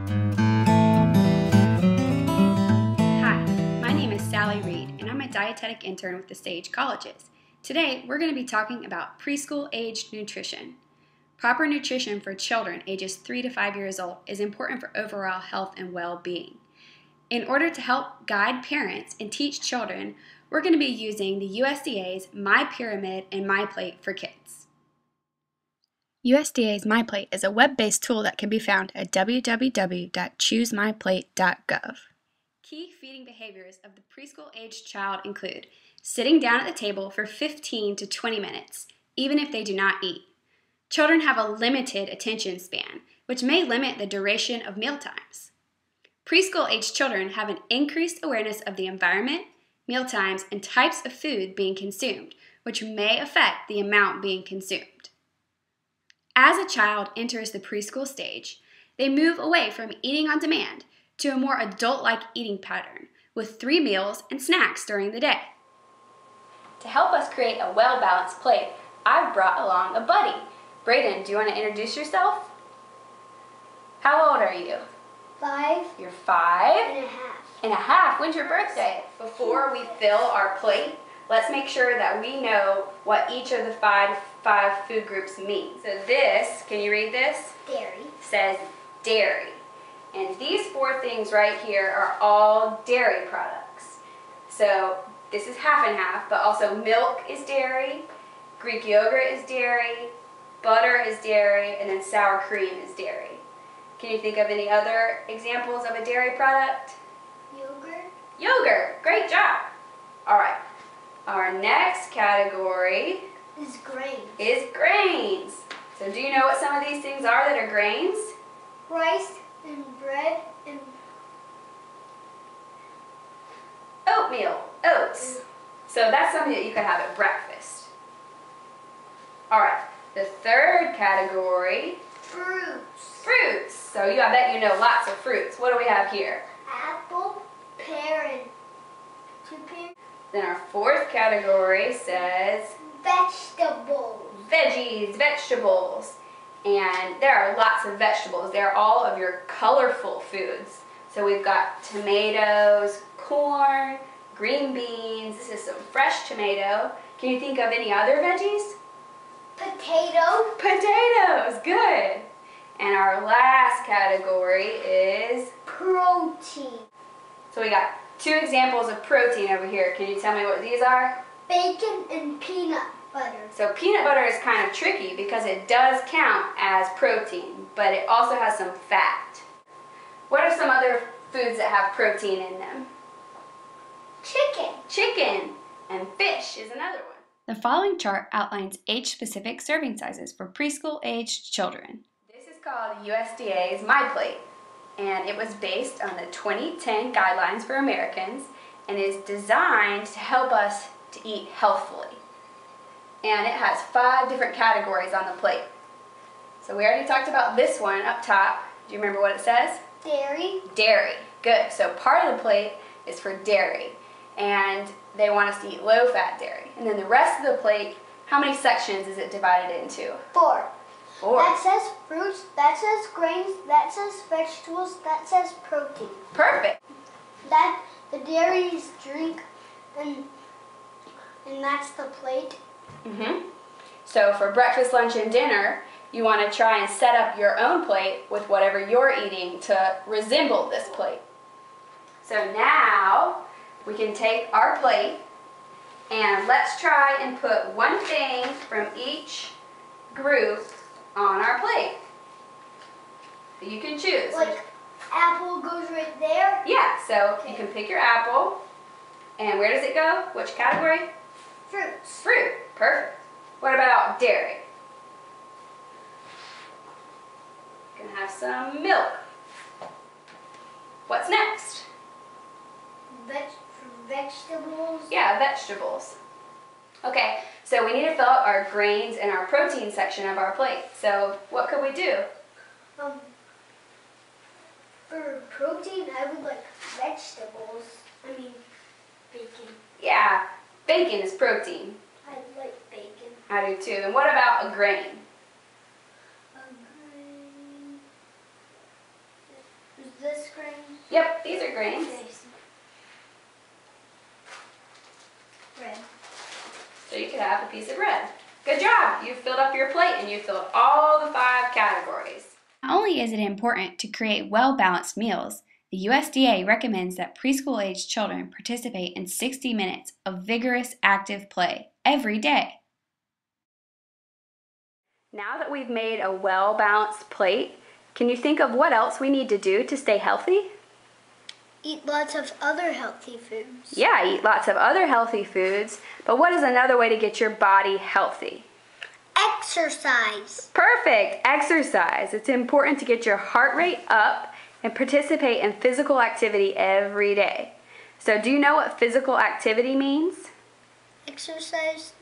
Hi, my name is Sally Reed, and I'm a dietetic intern with the Sage Colleges. Today, we're going to be talking about preschool age nutrition. Proper nutrition for children ages 3 to 5 years old is important for overall health and well-being. In order to help guide parents and teach children, we're going to be using the USDA's My Pyramid and My Plate for Kids. USDA's My Plate is a web-based tool that can be found at www.choosemyplate.gov. Key feeding behaviors of the preschool-aged child include sitting down at the table for 15 to 20 minutes, even if they do not eat. Children have a limited attention span, which may limit the duration of mealtimes. Preschool-aged children have an increased awareness of the environment, mealtimes, and types of food being consumed, which may affect the amount being consumed. As a child enters the preschool stage, they move away from eating on demand to a more adult-like eating pattern with 3 meals and snacks during the day. To help us create a well-balanced plate, I've brought along a buddy. Brayden, do you want to introduce yourself? How old are you? 5. You're 5? And a half. And a half. When's your birthday? Before we fill our plate, let's make sure that we know what each of the five food groups mean. So this, can you read this? Dairy. Says dairy. And these 4 things right here are all dairy products. So this is half and half, but also milk is dairy, Greek yogurt is dairy, butter is dairy, and then sour cream is dairy. Can you think of any other examples of a dairy product? Yogurt. Yogurt. Great job. All right. Our next category Is grains. is grains. So do you know what some of these things are that are grains? Rice and bread and Oatmeal, oats. So that's something that you could have at breakfast. All right. The third category, fruits. fruits. So I bet you know lots of fruits. What do we have here? Apple, pear, and 2 pears. Then our fourth category says Vegetables. veggies, vegetables. And there are lots of vegetables. They're all of your colorful foods. So we've got tomatoes, corn, green beans. This is some fresh tomato. Can you think of any other veggies? Potato. Potatoes, good. And our last category is Protein. so we got 2 examples of protein over here. Can you tell me what these are? Bacon and peanut butter. So peanut butter is kind of tricky because it does count as protein, but it also has some fat. What are some other foods that have protein in them? Chicken. Chicken and fish is another one. The following chart outlines age-specific serving sizes for preschool-aged children. This is called USDA's My Plate, and it was based on the 2010 guidelines for Americans and is designed to help us to eat healthfully. And it has 5 different categories on the plate. So we already talked about this one up top. Do you remember what it says? Dairy. Dairy. Good. So part of the plate is for dairy. And they want us to eat low-fat dairy. And then the rest of the plate, how many sections is it divided into? 4. 4. That says fruits, that says grains, that says vegetables, that says protein. Perfect. That the dairy is drink and that's the plate. So for breakfast, lunch, and dinner, you want to try and set up your own plate with whatever you're eating to resemble this plate. So now we can take our plate and let's try and put one thing from each group on our plate. You can choose. Like apple goes right there. Yeah, so you can pick your apple. And where does it go? Which category? Fruits. Fruit. Perfect. What about dairy? You can have some milk. What's next? Vegetables. Yeah, vegetables. Okay, so we need to fill up our grains and our protein section of our plate. So what could we do? For protein, I would like vegetables. I mean, bacon. Yeah, bacon is protein. I like bacon. I do too. And what about a grain? A grain. this grain? Yep, these are grains. Red. So you could have a piece of bread. Good job! You filled up your plate and you filled all the 5 categories. Not only is it important to create well-balanced meals, the USDA recommends that preschool-age children participate in 60 minutes of vigorous active play every day. Now that we've made a well-balanced plate, can you think of what else we need to do to stay healthy? Eat lots of other healthy foods. Yeah, eat lots of other healthy foods, but what is another way to get your body healthy? Exercise. Perfect! Exercise. It's important to get your heart rate up and participate in physical activity every day. So do you know what physical activity means? Exercise?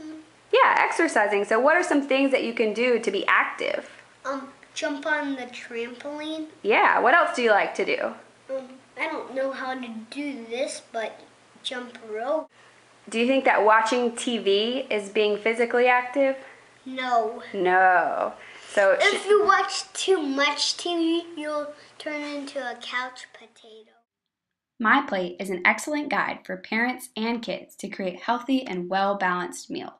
Yeah, exercising. So what are some things that you can do to be active? Jump on the trampoline. Yeah, what else do you like to do? I don't know how to do this, but jump rope. Do you think that watching TV is being physically active? No. No. So if you watch too much TV, you'll turn into a couch potato. My Plate is an excellent guide for parents and kids to create healthy and well-balanced meals.